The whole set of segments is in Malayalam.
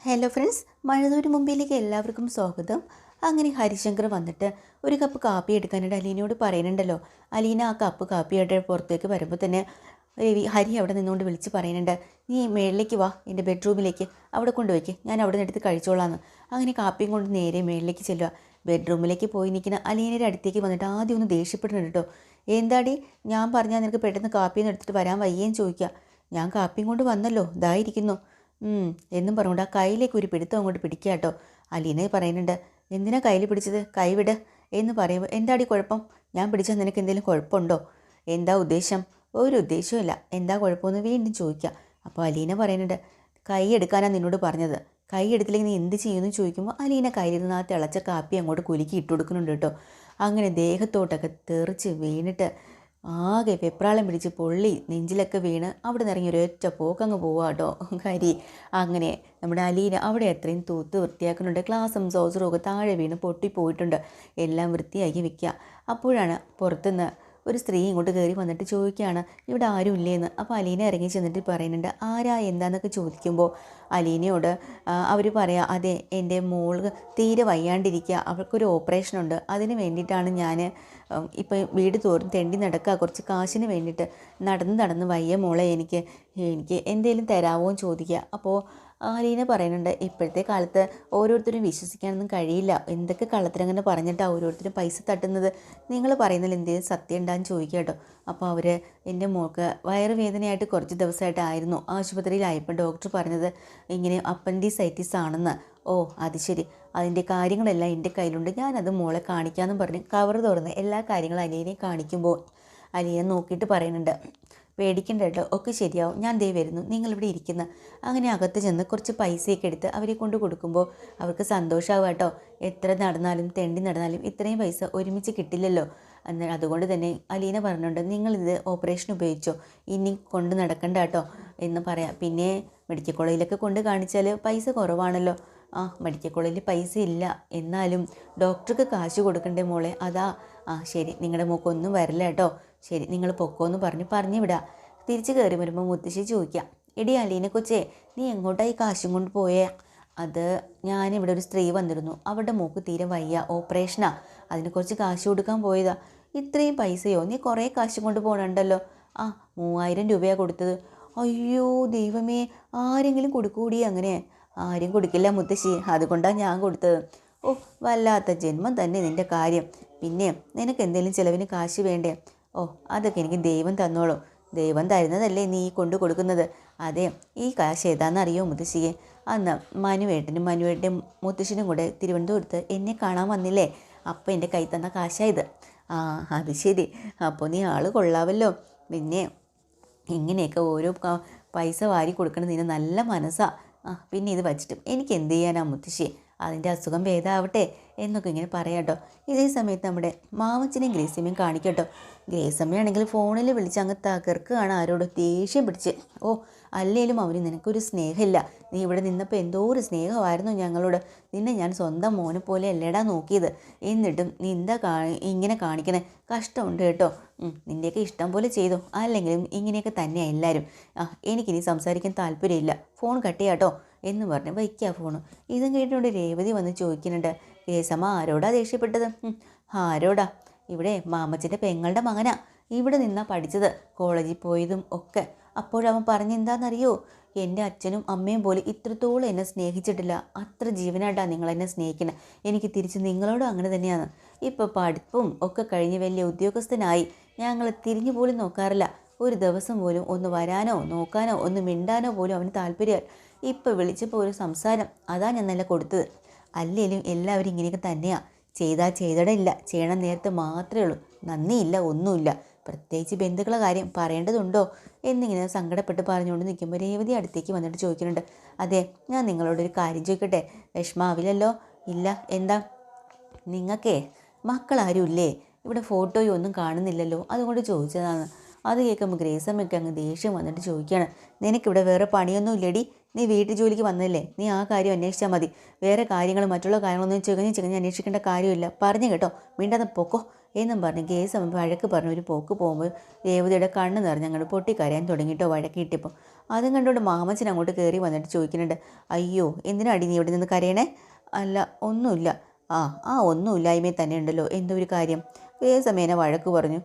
ഹലോ ഫ്രണ്ട്സ്, മഴതൂര് മുമ്പിലേക്ക് എല്ലാവർക്കും സ്വാഗതം. അങ്ങനെ ഹരിശങ്കർ വന്നിട്ട് ഒരു കപ്പ് കാപ്പി എടുക്കാനായിട്ട് അലീനയോട് പറയുന്നുണ്ടല്ലോ. അലീന ആ കപ്പ് കാപ്പിയായിട്ട് പുറത്തേക്ക് വരുമ്പോൾ തന്നെ ഹരി അവിടെ നിന്നുകൊണ്ട് വിളിച്ച് പറയുന്നുണ്ട്, നീ മേളിലേക്ക് വാ, എൻ്റെ ബെഡ്റൂമിലേക്ക് അവിടെ കൊണ്ടുവയ്ക്ക്, ഞാൻ അവിടെ നിന്ന് എടുത്ത് കഴിച്ചോളാന്ന്. അങ്ങനെ കാപ്പിയും കൊണ്ട് നേരെ മേളിലേക്ക് ചെല്ലുക. ബെഡ്റൂമിലേക്ക് പോയി നിൽക്കുന്ന അലീനയുടെ അടുത്തേക്ക് വന്നിട്ട് ആദ്യം ഒന്ന് ദേഷ്യപ്പെടുന്നുണ്ട് കേട്ടോ. എന്താടി, ഞാൻ പറഞ്ഞാൽ നിനക്ക് പെട്ടെന്ന് കാപ്പിയൊന്നും എടുത്തിട്ട് വരാൻ വയ്യേന്ന് ചോദിക്കുക. ഞാൻ കാപ്പിയും കൊണ്ട് വന്നല്ലോ, ഇതായിരിക്കുന്നു എന്നും പറഞ്ഞുകൊണ്ട് ആ കയ്യിലേക്ക് ഒരു പിടുത്തം അങ്ങോട്ട് പിടിക്കുക കേട്ടോ. അലീന പറയുന്നുണ്ട്, എന്തിനാ കയ്യിൽ പിടിച്ചത്, കൈവിട് എന്ന് പറയുമ്പോൾ എന്താടി കുഴപ്പം, ഞാൻ പിടിച്ചാൽ നിനക്ക് എന്തെങ്കിലും കുഴപ്പമുണ്ടോ, എന്താ ഉദ്ദേശം, ഒരു ഉദ്ദേശമില്ല, എന്താ കുഴപ്പമെന്ന് വീണ്ടും ചോദിക്കുക. അപ്പോൾ അലീന പറയുന്നുണ്ട്, കൈ എടുക്കാനാണ് നിന്നോട് പറഞ്ഞത്, കൈ എടുത്തില്ലെങ്കിൽ നീ എന്ത് ചെയ്യുമെന്ന് ചോദിക്കുമ്പോൾ അലീന കയ്യിലിരുന്ന് ആ തിളച്ച കാപ്പി അങ്ങോട്ട് കുലുക്കി ഇട്ട് കൊടുക്കുന്നുണ്ട് കേട്ടോ. അങ്ങനെ ദേഹത്തോട്ടൊക്കെ തെറിച്ച് വീണിട്ട് ആകെ വെപ്രാളം പിടിച്ച് പൊള്ളി നെഞ്ചിലൊക്കെ വീണ് അവിടെ നിന്ന് ഇറങ്ങി ഒരൊറ്റ പോക്കങ്ങ് പോവുക കേട്ടോ കരി. അങ്ങനെ നമ്മുടെ അലീന അവിടെ എത്രയും തൂത്ത് വൃത്തിയാക്കുന്നുണ്ട്. ഗ്ലാസും സോസറും ഒക്കെ താഴെ വീണ് പൊട്ടിപ്പോയിട്ടുണ്ട്. എല്ലാം വൃത്തിയാക്കി വെക്കുക. അപ്പോഴാണ് പുറത്തുനിന്ന് ഒരു സ്ത്രീ ഇങ്ങോട്ട് കയറി വന്നിട്ട് ചോദിക്കുകയാണ്, ഇവിടെ ആരും ഇല്ലേന്ന്. അപ്പോൾ അലീന ഇറങ്ങി ചെന്നിട്ട് പറയുന്നുണ്ട്, ആരാ എന്താന്നൊക്കെ ചോദിക്കുമ്പോൾ അലീനയോട് അവർ പറയാം, അതെ എൻ്റെ മോൾ തീരെ വയ്യാണ്ടിരിക്കുക, അവൾക്കൊരു ഓപ്പറേഷനുണ്ട്, അതിന് വേണ്ടിയിട്ടാണ് ഞാൻ ഇപ്പം വീട് തോറും തെണ്ടി നടക്കുക, കുറച്ച് കാശിന് വേണ്ടിയിട്ട് നടന്ന് വയ്യ മോളെ, എനിക്ക് എന്തെങ്കിലും തരാമോ എന്ന് ചോദിക്കുക. അപ്പോൾ അലീന പറയുന്നുണ്ട്, ഇപ്പോഴത്തെ കാലത്ത് ഓരോരുത്തരും വിശ്വസിക്കാനൊന്നും കഴിയില്ല, എന്തൊക്കെ കള്ളത്തിനങ്ങനെ പറഞ്ഞിട്ടാണ് ഓരോരുത്തരും പൈസ തട്ടുന്നത്, നിങ്ങൾ പറയുന്നതിൽ എന്തെങ്കിലും സത്യം ഉണ്ടാകുന്ന ചോദിക്കുക കേട്ടോ. അപ്പോൾ അവർ എൻ്റെ മോൾക്ക് വയറുവേദനയായിട്ട് കുറച്ച് ദിവസമായിട്ടായിരുന്നു ആശുപത്രിയിലായപ്പോൾ ഡോക്ടർ പറഞ്ഞത് ഇങ്ങനെ അപ്പൻഡിസൈറ്റിസ് ആണെന്ന്. ഓ അത് ശരി, അതിൻ്റെ കാര്യങ്ങളെല്ലാം എൻ്റെ കയ്യിലുണ്ട്, ഞാനത് മോളെ കാണിക്കാമെന്ന് പറഞ്ഞ് കവർ തുറന്ന് എല്ലാ കാര്യങ്ങളും അലീനെ കാണിക്കുമ്പോൾ അലീന നോക്കിയിട്ട് പറയുന്നുണ്ട്, പേടിക്കണ്ട കേട്ടോ, ഒക്കെ ശരിയാവും, ഞാൻ ദേ വരുന്നു, നിങ്ങളിവിടെ ഇരിക്കുന്ന. അങ്ങനെ അകത്ത് ചെന്ന് കുറച്ച് പൈസയൊക്കെ എടുത്ത് അവരെ കൊണ്ട് കൊടുക്കുമ്പോൾ അവർക്ക് സന്തോഷമാവും കേട്ടോ. എത്ര നടന്നാലും തെണ്ടി നടന്നാലും ഇത്രയും പൈസ ഒരുമിച്ച് കിട്ടില്ലല്ലോ. അതുകൊണ്ട് തന്നെ അലീന പറഞ്ഞുകൊണ്ട്, നിങ്ങളിത് ഓപ്പറേഷൻ ഉപയോഗിച്ചോ, ഇനി കൊണ്ട് നടക്കണ്ട കേട്ടോ എന്ന് പറയാം. പിന്നെ മെഡിക്കൽ കോളേജിലൊക്കെ കൊണ്ട് കാണിച്ചാൽ പൈസ കുറവാണല്ലോ. മെഡിക്കൽ കോളേജിൽ പൈസ ഇല്ല, എന്നാലും ഡോക്ടർക്ക് കാശ് കൊടുക്കണ്ടേ മോളെ, അതാ. ശരി, നിങ്ങളുടെ മോക്കൊന്നും വരില്ല കേട്ടോ, ശരി നിങ്ങൾ പൊക്കോന്ന് പറഞ്ഞു വിടാം. തിരിച്ച് കയറി വരുമ്പോൾ മുത്തശ്ശി ചോദിക്കാം, എടി അലീനെ കൊച്ചേ, നീ എങ്ങോട്ടായി കാശും കൊണ്ട് പോയേ? അത് ഞാനിവിടെ ഒരു സ്ത്രീ വന്നിരുന്നു, അവരുടെ മോക്ക് തീരെ വയ്യ, ഓപ്പറേഷനാ, അതിന് കുറച്ച് കാശ് കൊടുക്കാൻ പോയതാ. ഇത്രയും പൈസയോ, നീ കുറേ കാശും കൊണ്ട് പോകണുണ്ടല്ലോ. 3000 രൂപയാണ് കൊടുത്തത്. അയ്യോ ദൈവമേ, ആരെങ്കിലും കൊടുക്കൂടി അങ്ങനെ? ആരും കൊടുക്കില്ല മുത്തശ്ശി, അതുകൊണ്ടാണ് ഞാൻ കൊടുത്തത്. ഓ വല്ലാത്ത ജന്മം തന്നെ നിൻ്റെ കാര്യം. പിന്നെ നിനക്ക് എന്തെങ്കിലും ചിലവിന് കാശ് വേണ്ടേ? ഓ അതൊക്കെ എനിക്ക് ദൈവം തന്നോളൂ, ദൈവം തരുന്നതല്ലേ നീ കൊണ്ടു കൊടുക്കുന്നത്. അതെ, ഈ കാശ് ഏതാണെന്നറിയോ മുത്തശ്ശിയെ? അന്ന് മനുവേട്ടനും മുത്തശ്ശിനും കൂടെ തിരുവനന്തപുരത്ത് എന്നെ കാണാൻ വന്നില്ലേ, അപ്പം എൻ്റെ കൈ തന്ന കാശായത്. അത് ശരി, അപ്പോൾ നീ ആൾ കൊള്ളാവല്ലോ. പിന്നെ ഇങ്ങനെയൊക്കെ ഓരോ പൈസ വാരി കൊടുക്കണം, നിന്നെ നല്ല മനസ്സാ. പിന്നെ ഇത് വച്ചിട്ടും എനിക്ക് എന്ത് ചെയ്യാനാ മുത്തശ്ശി, അതിൻ്റെ അസുഖം ഭേദമാവട്ടെ എന്നൊക്കെ ഇങ്ങനെ പറയാം കേട്ടോ. ഇതേ സമയത്ത് നമ്മുടെ മാമച്ചനെയും ഗ്രേസിയമ്മയും കാണിക്കട്ടോ. ഗ്രേസിയമ്മയാണെങ്കിൽ ഫോണിൽ വിളിച്ച് അങ്ങ് തകർക്കുകയാണ്, ആരോട് ദേഷ്യം പിടിച്ച്. ഓ അല്ലേലും അവന് നിനക്കൊരു സ്നേഹമില്ല, നീ ഇവിടെ നിന്നപ്പോൾ എന്തോ ഒരു സ്നേഹമായിരുന്നു ഞങ്ങളോട്, നിന്നെ ഞാൻ സ്വന്തം മോനെ പോലെ അല്ലേടാ നോക്കിയത്, എന്നിട്ടും നീ എന്താ ഇങ്ങനെ കാണിക്കണേ, കഷ്ടമുണ്ട് കേട്ടോ. നിൻ്റെയൊക്കെ ഇഷ്ടം പോലെ ചെയ്തു, അല്ലെങ്കിലും ഇങ്ങനെയൊക്കെ തന്നെയാണ് എല്ലാവരും. എനിക്കിനി സംസാരിക്കാൻ താല്പര്യമില്ല, ഫോൺ കട്ട് ചെയ്യാട്ടോ എന്ന് പറഞ്ഞ് വയ്ക്കുക ഫോണ്. ഇതും കേട്ടുകൊണ്ട് രേവതി വന്ന് ചോദിക്കുന്നുണ്ട്, ഗ്രേസമ്മ ആരോടാ ദേഷ്യപ്പെട്ടത്? ആരോടാ, ഇവിടെ മാമച്ചൻ്റെ പെങ്ങളുടെ മകനാ, ഇവിടെ നിന്നാ പഠിച്ചത്, കോളേജിൽ പോയതും ഒക്കെ. അപ്പോഴവൻ പറഞ്ഞെന്താണെന്നറിയോ, എൻ്റെ അച്ഛനും അമ്മയും പോലെ ഇത്രത്തോളം എന്നെ സ്നേഹിച്ചിട്ടില്ല, അത്ര ജീവനായിട്ടാണ് നിങ്ങളെന്നെ സ്നേഹിക്കുന്നത്, എനിക്ക് തിരിച്ച് നിങ്ങളോടും അങ്ങനെ തന്നെയാണ്. ഇപ്പോൾ പഠിപ്പും ഒക്കെ കഴിഞ്ഞ് വലിയ ഉദ്യോഗസ്ഥനായി ഞങ്ങൾ തിരിഞ്ഞു പോലും നോക്കാറില്ല, ഒരു ദിവസം പോലും ഒന്ന് വരാനോ നോക്കാനോ ഒന്ന് മിണ്ടാനോ പോലും അവന് താല്പര്യം. ഇപ്പോൾ വിളിച്ചപ്പോൾ ഒരു സംസാരം, അതാ ഞാൻ നല്ല കൊടുത്തത്. അല്ലെങ്കിലും എല്ലാവരും ഇങ്ങനെയൊക്കെ തന്നെയാണ്, ചെയ്താൽ ചെയ്തിടയില്ല, ചെയ്യണം നേരത്തെ മാത്രമേ ഉള്ളൂ, നന്ദിയില്ല ഒന്നുമില്ല, പ്രത്യേകിച്ച് ബന്ധുക്കളുടെ കാര്യം പറയേണ്ടതുണ്ടോ എന്നിങ്ങനെ സങ്കടപ്പെട്ട് പറഞ്ഞുകൊണ്ട് നിൽക്കുമ്പോൾ രേവതി അടുത്തേക്ക് വന്നിട്ട് ചോദിക്കുന്നുണ്ട്, അതെ ഞാൻ നിങ്ങളോടൊരു കാര്യം ചോദിക്കട്ടെ, വിഷമാവില്ലല്ലോ? ഇല്ല, എന്താ? നിങ്ങൾക്കേ മക്കളാരും ഇല്ലേ? ഇവിടെ ഫോട്ടോയും ഒന്നും കാണുന്നില്ലല്ലോ, അതുകൊണ്ട് ചോദിച്ചതാണ്. അത് കേൾക്കുമ്പോൾ ഗ്രേസമ്മയ്ക്ക് അങ്ങ് ദേഷ്യം വന്നിട്ട് ചോദിക്കുകയാണ്, നിനക്കിവിടെ വേറെ പണിയൊന്നും ഇല്ലടി, നീ വീട്ടു ജോലിക്ക് വന്നല്ലേ, നീ ആ കാര്യം അന്വേഷിച്ചാൽ മതി, വേറെ കാര്യങ്ങൾ മറ്റുള്ള കാര്യങ്ങളൊന്നും ചികഞ്ഞ് അന്വേഷിക്കേണ്ട കാര്യമില്ല, പറഞ്ഞു കേട്ടോ, മിണ്ടാതെ പൊക്കോ എന്നും പറഞ്ഞ് കേസ് വഴക്ക് പറഞ്ഞ് ഒരു പോക്ക് പോകുമ്പോൾ രേവതിയുടെ കണ്ണ് നിറഞ്ഞ് അങ്ങോട്ട് പൊട്ടിക്കരയാൻ തുടങ്ങിയിട്ടോ വഴക്കിയിട്ടിപ്പോൾ. അതും കണ്ടുകൊണ്ട് മാമച്ചൻ അങ്ങോട്ട് കയറി വന്നിട്ട് ചോദിക്കുന്നുണ്ട്, അയ്യോ എന്തിനാടി നീ ഇവിടെ നിന്ന് കരയണേ? അല്ല ഒന്നുമില്ല. ഒന്നുമില്ലായ്മേ തന്നെ ഉണ്ടല്ലോ എന്തോ ഒരു കാര്യം. വേസമേന വഴക്ക് പറഞ്ഞു.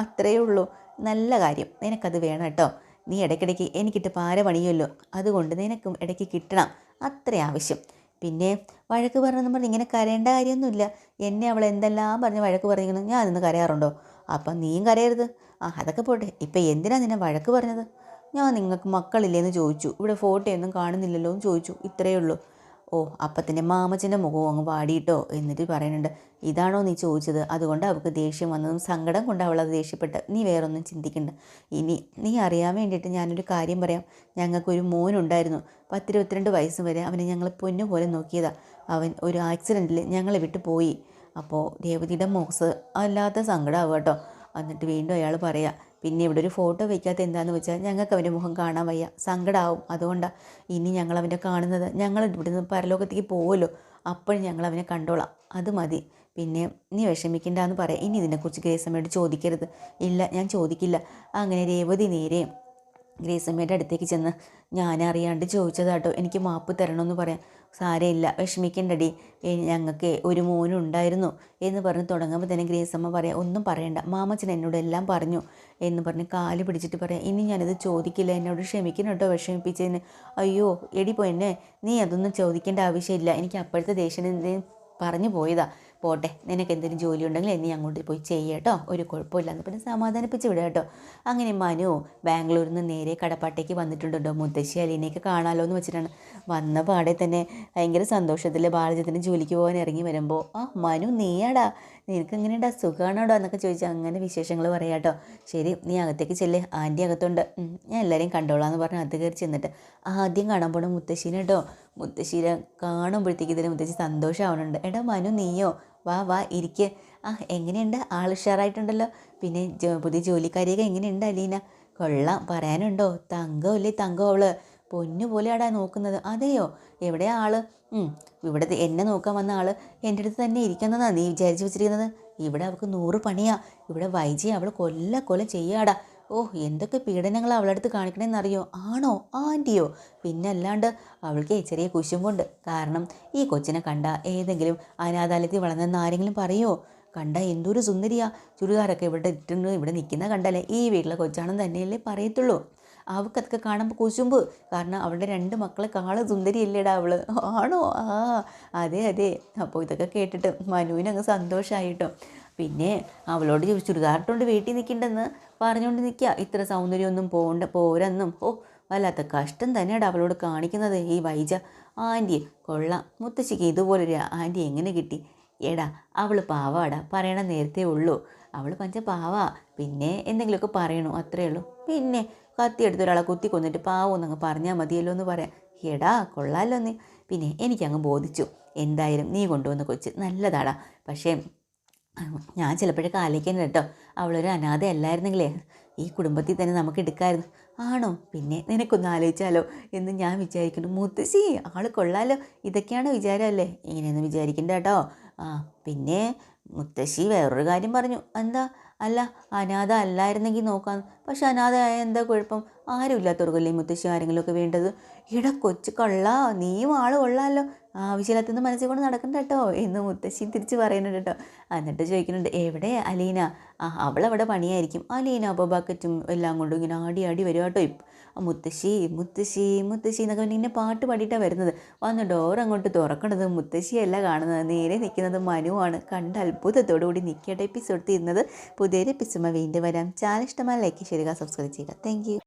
അത്രയേ ഉള്ളൂ. നല്ല കാര്യം, നിനക്കത് വേണം കേട്ടോ. നീ ഇടയ്ക്കിടയ്ക്ക് എനിക്കിട്ട് പാര പണിയുമല്ലോ, അതുകൊണ്ട് നിനക്കും ഇടയ്ക്ക് കിട്ടണം, അത്ര ആവശ്യം. പിന്നെ വഴക്ക് പറഞ്ഞെന്ന് പറഞ്ഞ് ഇങ്ങനെ കരയേണ്ട കാര്യമൊന്നുമില്ല. എന്നെ അവൾ എന്തെല്ലാം പറഞ്ഞ് വഴക്ക് പറഞ്ഞിരിക്കുന്നു, ഞാൻ നിന്ന് കരയാറുണ്ടോ? അപ്പം നീയും കരയരുത്. അതൊക്കെ പോട്ടെ, ഇപ്പം എന്തിനാ നിന്നെ വഴക്ക് പറഞ്ഞത്? ഞാൻ നിങ്ങൾക്ക് മക്കളില്ലേന്ന് ചോദിച്ചു, ഇവിടെ ഫോട്ടോയൊന്നും കാണുന്നില്ലല്ലോ എന്ന് ചോദിച്ചു, ഇത്രയേ ഉള്ളൂ. അപ്പം തന്നെ മാമച്ചൻ്റെ മുഖവും അങ്ങ് വാടിയിട്ടോ. എന്നിട്ട് പറയുന്നുണ്ട്, ഇതാണോ നീ ചോദിച്ചത്? അതുകൊണ്ട് അവൾക്ക് ദേഷ്യം വന്നതും സങ്കടം കൊണ്ട് അവളത് ദേഷ്യപ്പെട്ട്. നീ വേറൊന്നും ചിന്തിക്കണ്ട. ഇനി നീ അറിയാൻ വേണ്ടിയിട്ട് ഞാനൊരു കാര്യം പറയാം. ഞങ്ങൾക്കൊരു മോനുണ്ടായിരുന്നു. 10-22 വയസ്സ് വരെ അവനെ ഞങ്ങൾ പൊന്നുപോലെ നോക്കിയതാണ്. അവൻ ഒരു ആക്സിഡൻറ്റിൽ ഞങ്ങളെ വിട്ടു പോയി. അപ്പോൾ രേവതിയുടെ മോക്സ് അല്ലാത്ത സങ്കടമാവുക കേട്ടോ. എന്നിട്ട് വീണ്ടും അയാൾ പറയാം, പിന്നെ ഇവിടെ ഒരു ഫോട്ടോ വയ്ക്കാത്ത എന്താണെന്ന് വെച്ചാൽ ഞങ്ങൾക്ക് അവൻ്റെ മുഖം കാണാൻ വയ്യ, സങ്കടമാവും. അതുകൊണ്ടാണ് ഇനി ഞങ്ങൾ അവൻ്റെ കാണുന്നത്. ഞങ്ങൾ ഇവിടുന്ന് പരലോകത്തേക്ക് പോകുമല്ലോ, അപ്പോഴും ഞങ്ങൾ അവനെ കണ്ടോളാം, അത് മതി. പിന്നെ നീ വിഷമിക്കണ്ടെന്ന് പറയാം. ഇനി ഇതിനെക്കുറിച്ച് ഗ്രേസമ്മയോട് ചോദിക്കരുത്. ഇല്ല, ഞാൻ ചോദിക്കില്ല. അങ്ങനെ രേവതി നേരെ ഗ്രേസമ്മയുടെ അടുത്തേക്ക് ചെന്ന്, ഞാനറിയാണ്ട് ചോദിച്ചതാട്ടോ, എനിക്ക് മാപ്പ് തരണമെന്ന് പറയാം. സാരമില്ല, വിഷമിക്കണ്ടടി, ഞങ്ങൾക്ക് ഒരു മോനുണ്ടായിരുന്നു എന്ന് പറഞ്ഞ് തുടങ്ങുമ്പോൾ തന്നെ ഗ്രേസമ്മ പറയാം, ഒന്നും പറയണ്ട, മാമച്ചൻ എന്നോട് എല്ലാം പറഞ്ഞു എന്ന് പറഞ്ഞ് കാല് പിടിച്ചിട്ട് പറയാം, ഇനി ഞാനിത് ചോദിക്കില്ല, എന്നോട് ക്ഷമിക്കണം കേട്ടോ വിഷമിപ്പിച്ചതിന്. അയ്യോ എടി പൊന്നെ, നീ അതൊന്നും ചോദിക്കേണ്ട ആവശ്യമില്ല, എനിക്ക് അപ്പോഴത്തെ ദേഷ്യം പറഞ്ഞു പോയതാ. പോട്ടെ, നിനക്ക് എന്തെങ്കിലും ജോലി ഉണ്ടെങ്കിൽ നീ അങ്ങോട്ട് പോയി കേട്ടോ, ഒരു കുഴപ്പമില്ല എന്ന് പിന്നെ സമാധാനിപ്പിച്ച് വിടുക കേട്ടോ. അങ്ങനെ മനു ബാംഗ്ലൂരിൽ നിന്ന് നേരെ കടപ്പാട്ടേക്ക് വന്നിട്ടുണ്ടോ, മുത്തശ്ശി അലീനയൊക്കെ കാണാമല്ലോ എന്ന് വെച്ചിട്ടാണ് വന്ന പാടെ തന്നെ ഭയങ്കര സന്തോഷത്തിൽ ബാലചന്ദ്രൻ ജോലിക്ക് പോകാൻ ഇറങ്ങി വരുമ്പോൾ, മനു നീയാടാ, നിനക്ക് എങ്ങനെയുണ്ടാ, സുഖമാണോടാ എന്നൊക്കെ ചോദിച്ചാൽ അങ്ങനെ വിശേഷങ്ങൾ പറയാം കേട്ടോ. ശരി, നീ അകത്തേക്ക് ചെല്ലേ, ആൻറ്റി അകത്തുണ്ട്, ഞാൻ എല്ലാവരെയും കണ്ടോളാം എന്ന് പറഞ്ഞ് അകത്ത് കയറി ചെന്നിട്ട് ആദ്യം കാണാൻ പോകണം മുത്തശ്ശീനെ കേട്ടോ. മുത്തശ്ശീനെ കാണുമ്പോഴത്തേക്ക് ഇതിന് മുത്തശ്ശി സന്തോഷമാവുന്നുണ്ട്. എടാ മനു നീയോ, വാ ഇരിക്ക്. എങ്ങനെയുണ്ട്, ആൾ ഉഷാറായിട്ടുണ്ടല്ലോ. പിന്നെ പുതിയ ജോലിക്കാരിയൊക്കെ എങ്ങനെയുണ്ട് അലീന? കൊള്ളാം, പറയാനുണ്ടോ? തങ്കമല്ലേ തങ്കം, അവള് പൊന്നുപോലെയാടാ നോക്കുന്നത്. അതെയോ, എവിടെയാ ആള്? ഇവിടെ എന്നെ നോക്കാൻ വന്ന ആള് എൻ്റെ അടുത്ത് തന്നെ ഇരിക്കുന്നതാണ് നീ വിചാരിച്ച് വെച്ചിരിക്കുന്നത്? ഇവിടെ അവൾക്ക് 100 പണിയാ. ഇവിടെ വൈജി അവൾ കൊല്ല ചെയ്യാടാ. എന്തൊക്കെ പീഡനങ്ങളാണ് അവളടുത്ത് കാണിക്കണമെന്നറിയോ? ആണോ ആൻറ്റിയോ? പിന്നെ അല്ലാണ്ട് അവൾക്ക് ചെറിയ കുശുമ്പുണ്ട്. കാരണം ഈ കൊച്ചിനെ കണ്ട ഏതെങ്കിലും അനാഥാലയത്തിൽ വളർന്നെന്ന് ആരെങ്കിലും പറയുമോ? കണ്ട എന്തൊരു സുന്ദരിയാ, ചുരിദാറൊക്കെ ഇവിടെ ഇട്ടുണ്ട്, ഇവിടെ നിൽക്കുന്ന കണ്ടല്ലേ ഈ വീട്ടിലെ കൊച്ചാണെന്ന് തന്നെയല്ലേ പറയത്തുള്ളൂ. അവൾക്കതൊക്കെ കാണുമ്പോൾ കുശുമ്പ്, കാരണം അവളുടെ 2 മക്കളെക്കാളും സുന്ദരിയല്ലേടാ അവള്. ആണോ? അതെ. അപ്പോൾ ഇതൊക്കെ കേട്ടിട്ട് മനുവിനങ്ങ് സന്തോഷമായിട്ടോ. പിന്നെ അവളോട് ചുരിദാറിട്ടുകൊണ്ട് വീട്ടിൽ നിൽക്കണ്ടെന്ന് പറഞ്ഞുകൊണ്ട് നിൽക്കുക. ഇത്ര സൗന്ദര്യമൊന്നും പോരെന്നും. വല്ലാത്ത കഷ്ടം തന്നെയാണ് അവളോട് കാണിക്കുന്നത് ഈ വൈജ. ആൻറ്റി കൊള്ളാം, മുത്തശ്ശിക്ക് ഇതുപോലൊരു ആൻറ്റി എങ്ങനെ കിട്ടി? എടാ അവൾ പാവാടാ, പറയണ നേരത്തെ ഉള്ളൂ. അവൾ പഞ്ച പാവാ, പിന്നെ എന്തെങ്കിലുമൊക്കെ പറയണു, അത്രേ ഉള്ളൂ. പിന്നെ കത്തിയെടുത്ത് ഒരാളെ കുത്തി കൊന്നിട്ട് പാവമെന്നങ്ങ് പറഞ്ഞാൽ മതിയല്ലോ എന്ന് പറയാം. എടാ കൊള്ളാമല്ലോ നീ. പിന്നെ എനിക്കങ്ങ് ബോധിച്ചു, എന്തായാലും നീ കൊണ്ടുവന്ന കൊച്ച് നല്ലതാടാ. പക്ഷേ ഞാൻ ചിലപ്പോഴൊക്കെ ആലോചിക്കുന്നത് കേട്ടോ, അവളൊരു അനാഥ അല്ലായിരുന്നെങ്കിലേ ഈ കുടുംബത്തിൽ തന്നെ നമുക്ക് എടുക്കാമായിരുന്നു. ആണോ? പിന്നെ നിനക്കൊന്ന് ആലോചിച്ചാലോ എന്ന് ഞാൻ വിചാരിക്കുന്നു. മുത്തശ്ശി ആൾ കൊള്ളാലോ, ഇതൊക്കെയാണ് വിചാരമല്ലേ? ഇങ്ങനെയൊന്നും വിചാരിക്കണ്ട കേട്ടോ. പിന്നെ മുത്തശ്ശി വേറൊരു കാര്യം പറഞ്ഞു. എന്താ? അല്ല, അനാഥ അല്ലായിരുന്നെങ്കിൽ നോക്കാം. പക്ഷെ അനാഥയായ എന്താ കുഴപ്പം? ആരും ഇല്ലാത്തവർക്കല്ലേ മുത്തശ്ശി ആരെങ്കിലുമൊക്കെ വേണ്ടത്. കൊച്ചു കൊള്ളാ, നീയും ആൾ കൊള്ളാമല്ലോ, ആവശ്യമില്ലാത്തൊന്നും മനസ്സിൽ കൊണ്ട് നടക്കണ്ട കേട്ടോ എന്ന് മുത്തശ്ശി തിരിച്ച് പറയുന്നുണ്ട് കേട്ടോ. എന്നിട്ട് ചോദിക്കുന്നുണ്ട്, എവിടെ അലീന? അവളവിടെ പണിയായിരിക്കും. അലീന അപ്പോൾ ബക്കറ്റും എല്ലാം കൊണ്ടും ഇങ്ങനെ ആടി വരും കേട്ടോ. മുത്തശ്ശി എന്നൊക്കെ ഇങ്ങനെ പാട്ട് പാടിയിട്ടാണ് വരുന്നത്. വന്ന് ഡോർ അങ്ങോട്ട് തുറക്കണത് മുത്തശ്ശിയല്ല കാണുന്നത്, നേരെ നിൽക്കുന്നത് മനുവാണ്. കണ്ട അത്ഭുതത്തോടു കൂടി നിൽക്കേണ്ട എപ്പിസോഡ് തീരുന്നത്. പുതിയൊരു എപ്പിസോഡ് വീണ്ടും വരാം. ചാനൽ ഇഷ്ടമായ ലൈക്ക് ചെയ്യുക, സബ്സ്ക്രൈബ് ചെയ്യുക. Thank you.